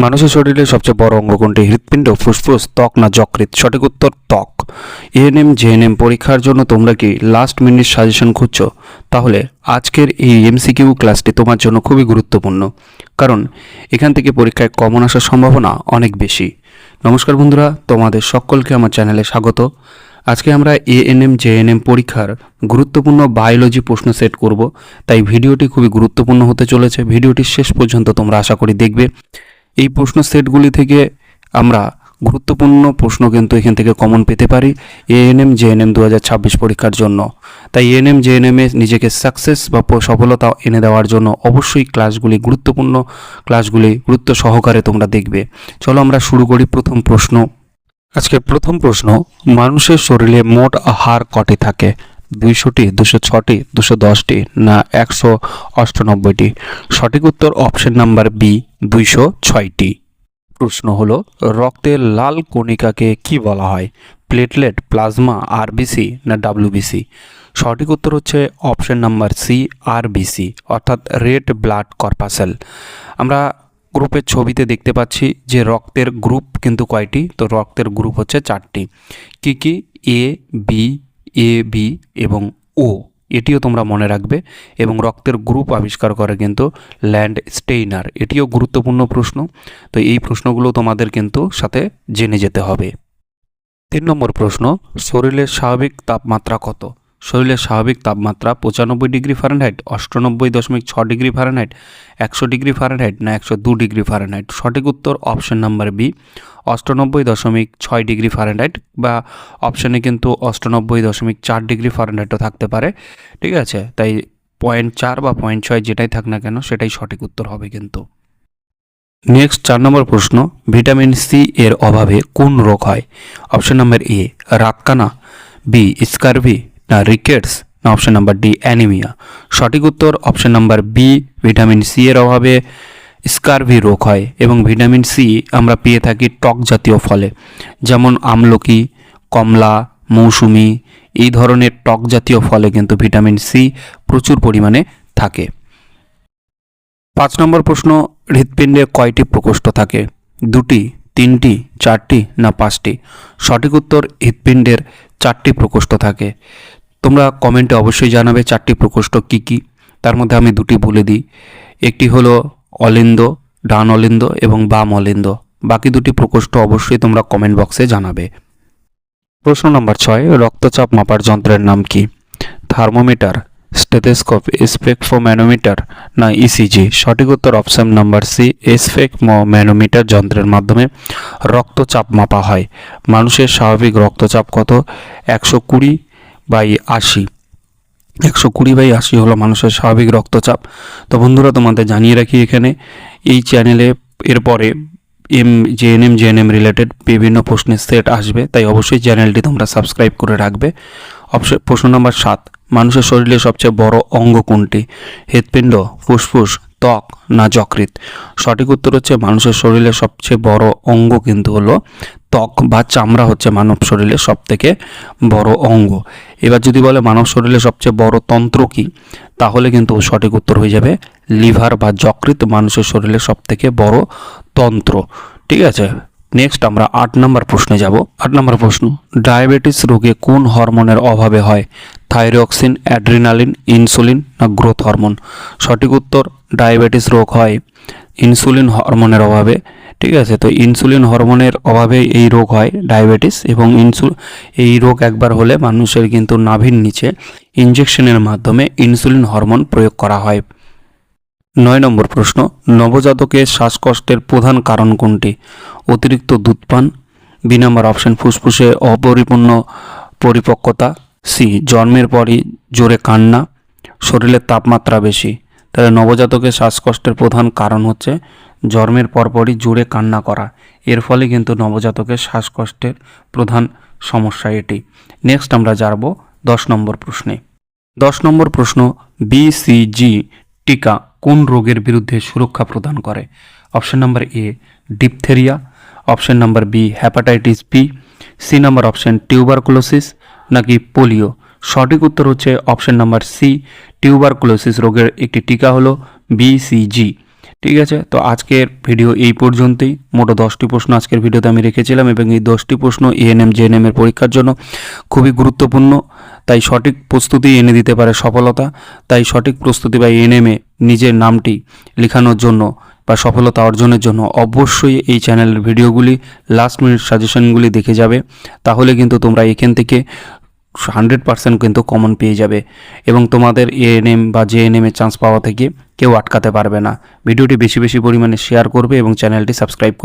মানুষের শরীরে সবচেয়ে বড় অঙ্গ কোনটি? হৃৎপিণ্ড, ফুসফুস, ত্বক না যকৃৎ? সঠিক উত্তর ত্বক। এএনএম জেএনএম পরীক্ষার জন্য তোমরা কি লাস্ট মিনিট সাজেশন খুঁজছো? তাহলে আজকের এই এমসিকিউ ক্লাসটি তোমার জন্য খুবই গুরুত্বপূর্ণ, কারণ এখান থেকে পরীক্ষায় কমন আসার সম্ভাবনা অনেক বেশি। নমস্কার বন্ধুরা, তোমাদের সকলকে আমার চ্যানেলে স্বাগত। আজকে আমরা এএনএম জেএনএম পরীক্ষার গুরুত্বপূর্ণ বায়োলজি প্রশ্ন সেট করব, তাই ভিডিওটি খুবই গুরুত্বপূর্ণ হতে চলেছে। ভিডিওটি শেষ পর্যন্ত তোমরা আশা করি দেখবে। এই প্রশ্ন সেটগুলি থেকে আমরা গুরুত্বপূর্ণ প্রশ্ন কিন্তু এখান থেকে কমন পেতে পারি এএনএম জেএনএম 2026 পরীক্ষার জন্য। তাই এএনএম জেএনএমে নিজেকে সাকসেস বা সফলতা এনে দেওয়ার জন্য অবশ্যই ক্লাসগুলি গুরুত্বপূর্ণ, ক্লাসগুলি গুরুত্ব সহকারে তোমরা দেখবে। চলো আমরা শুরু করি প্রথম প্রশ্ন। আজকের প্রথম প্রশ্ন, মানুষের শরীরে মোট হাড় কটি থাকে? 200টি, 206টি, 210টি না 198টি? সঠিক উত্তর অপশন নাম্বার বি, 206টি। প্রশ্ন হলো, রক্তের লাল কণিকাকে কি বলা হয়? প্লেটলেট, প্লাজমা, আরবিসি না ডাব্লিউবিসি? সঠিক উত্তর হচ্ছে অপশন নাম্বার সি, আরবিসি, অর্থাৎ রেড ব্লাড কর্পাসেল। আমরা গ্রুপের ছবিতে দেখতে পাচ্ছি যে রক্তের গ্রুপ কিন্তু কয়টি? তো রক্তের গ্রুপ হচ্ছে 4টি। কি এ বি এবং ও, এটিও তোমরা মনে রাখবে। এবং রক্তের গ্রুপ আবিষ্কার করে কিন্তু ল্যান্ড স্টেইনার, এটিও গুরুত্বপূর্ণ প্রশ্ন। তো এই প্রশ্নগুলো তোমাদের কিন্তু সাথে জেনে যেতে হবে। 3 নম্বর প্রশ্ন, শরীরের স্বাভাবিক তাপমাত্রা কত? শরীরের স্বাভাবিক তাপমাত্রা 95 degree Fahrenheit, 98.6 degree Fahrenheit, 100 degree Fahrenheit না 102 ডিগ্রি ফারেনহাইট? সঠিক উত্তর option number B, 98.6 degree Fahrenheit, বা অপশানে কিন্তু 98.4 ডিগ্রি ফারেনহাইটও থাকতে পারে। ঠিক আছে, তাই 0.4 বা 0.6 যেটাই থাক না কেন সেটাই সঠিক উত্তর হবে কিন্তু। নেক্সট 4 নম্বর প্রশ্ন, ভিটামিন সি এর অভাবে কোন রোগ হয়? অপশন নাম্বার এ, রাতকানা, বি স্কারভি না রিকেটস না অপশন নাম্বার ডি অ্যানিমিয়া? সঠিক উত্তর option number B, vitamin C এর অভাবে স্কারভি রোগ হয়। এবং ভিটামিন সি আমরা পেয়ে থাকি টক জাতীয় ফলে, যেমন আমলকি, কমলা, মৌসুমি, এই ধরনের টক জাতীয় ফলে কিন্তু ভিটামিন সি প্রচুর পরিমাণে থাকে। 5 নম্বর প্রশ্ন, হৃৎপিণ্ডে কয়টি প্রকোষ্ঠ থাকে? 2টি, 3টি, 4টি না 5টি? সঠিক উত্তর হৃৎপিণ্ডের 4টি প্রকোষ্ঠ থাকে। তোমরা কমেন্টে অবশ্যই জানাবে 4টি প্রকোষ্ঠ কি কি। তার মধ্যে আমি 2টি বলে দিই, একটি হলো অলিন্দ, ডান অলিন্দ এবং বাম অলিন্দ। বাকি 2টি প্রকোষ্ঠ অবশ্যই তোমরা কমেন্ট বক্সে জানাবে। প্রশ্ন নম্বর 6, রক্তচাপ মাপার যন্ত্রের নাম কি? থার্মোমিটার, স্টেথোস্কোপ, স্পেকট্রোম্যানোমিটার না ইসিজি? সঠিক উত্তর অপশন নাম্বার সি, স্পেকট্রোম্যানোমিটার যন্ত্রের মাধ্যমে রক্তচাপ মাপা হয়। মানুষের স্বাভাবিক রক্তচাপ কত? 120/80। 120/80 হলো মানুষের স্বাভাবিক রক্তচাপ। তো বন্ধুরা, তোমাদের জানিয়ে রাখি এখানে এই চ্যানেলে এরপরে জেএনএম রিলেটেড বিভিন্ন প্রশ্নের সেট আসবে, তাই অবশ্যই চ্যানেলটি তোমরা সাবস্ক্রাইব করে রাখবে। প্রশ্ন নম্বর 7, মানুষের শরীরে সবচেয়ে বড় অঙ্গ কোনটি? হৃৎপিণ্ড, ফুসফুস, ত্বক না যকৃৎ? সঠিক উত্তর হচ্ছে মানুষের শরীরে সবচেয়ে বড় অঙ্গ কিন্তু হলো ত্বক বা চামড়া, হচ্ছে মানব শরীরে সবথেকে বড় অঙ্গ। এবার যদি বলে মানব শরীরে সবচেয়ে বড় তন্ত্র কি, তাহলে কিন্তু সঠিক উত্তর হয়ে যাবে লিভার বা যকৃৎ, মানুষের শরীরে সবথেকে বড় তন্ত্র। ঠিক আছে, নেক্সট আমরা 8 নম্বর প্রশ্নে যাব। 8 নম্বর প্রশ্ন, ডায়াবেটিস রোগে কোন হরমোনের অভাবে হয়? থাইরক্সিন, অ্যাড্রিনালিন, ইনসুলিন না গ্রোথ হরমোন? সঠিক উত্তর ডায়াবেটিস রোগ হয় ইনসুলিন হরমোনের অভাবে। ঠিক আছে, তো ইনসুলিন হরমোনের অভাবে এই রোগ হয় ডায়াবেটিস। এবং এই রোগ একবার হলে মানুষের কিন্তু নাভির নিচে ইনজেকশনের মাধ্যমে ইনসুলিন হরমোন প্রয়োগ করা হয়। 9 নম্বর প্রশ্ন, নবজাতকের শ্বাসকষ্টের প্রধান কারণ কোনটি? অতিরিক্ত দুধ পান, বি নম্বর অপশন ফুসফুসে অপরিপূর্ণ পরিপক্কতা, সি জন্মের পরই জোরে কান্না, শরীরের তাপমাত্রা বেশি? তাহলে নবজাতকের শ্বাসকষ্টের প্রধান কারণ হচ্ছে জন্মের পরপরই জোরে কান্না করা। এর ফলে কিন্তু নবজাতকের শ্বাসকষ্টের প্রধান সমস্যা এটি। নেক্সট আমরা যাব 10 নম্বর প্রশ্নে। 10 নম্বর প্রশ্ন, বিসিজি টিকা কোন রোগের বিরুদ্ধে সুরক্ষা প্রদান করে? Option number A diphtheria, option number B hepatitis B, C number option tuberculosis নাকি পোলিও? সঠিক উত্তর হচ্ছে অপশন নাম্বার সি, টিউবারকুলোসিস রোগের একটি টিকা হলো বিসিজি। ঠিক আছে, তো আজকের ভিডিও এই পর্যন্তই। মোট 10টি প্রশ্ন আজকের ভিডিওতে আমি রেখেছিলাম এবং এই 10টি প্রশ্ন এএনএম জেএনএম এর পরীক্ষার জন্য খুবই গুরুত্বপূর্ণ। তাই সঠিক প্রস্তুতি এনে দিতে পারে সফলতা। তাই সঠিক প্রস্তুতি বা এএনএমে নিজের নামটি লেখানোর জন্য বা সফলতা অর্জনের জন্য অবশ্যই এই চ্যানেলের ভিডিওগুলি লাস্ট মিনিট সাজেশনগুলি দেখে যাবে। তাহলে কিন্তু তোমরা এখান থেকে 100% কিন্তু কমন পেয়ে যাবে এবং তোমাদের এএনএম বা জেএনএম এর চান্স পাওয়া থেকে কেউ আটকাতে পারবে না। ভিডিওটি বেশি বেশি পরিমাণে শেয়ার করবে এবং চ্যানেলটি সাবস্ক্রাইব করবে।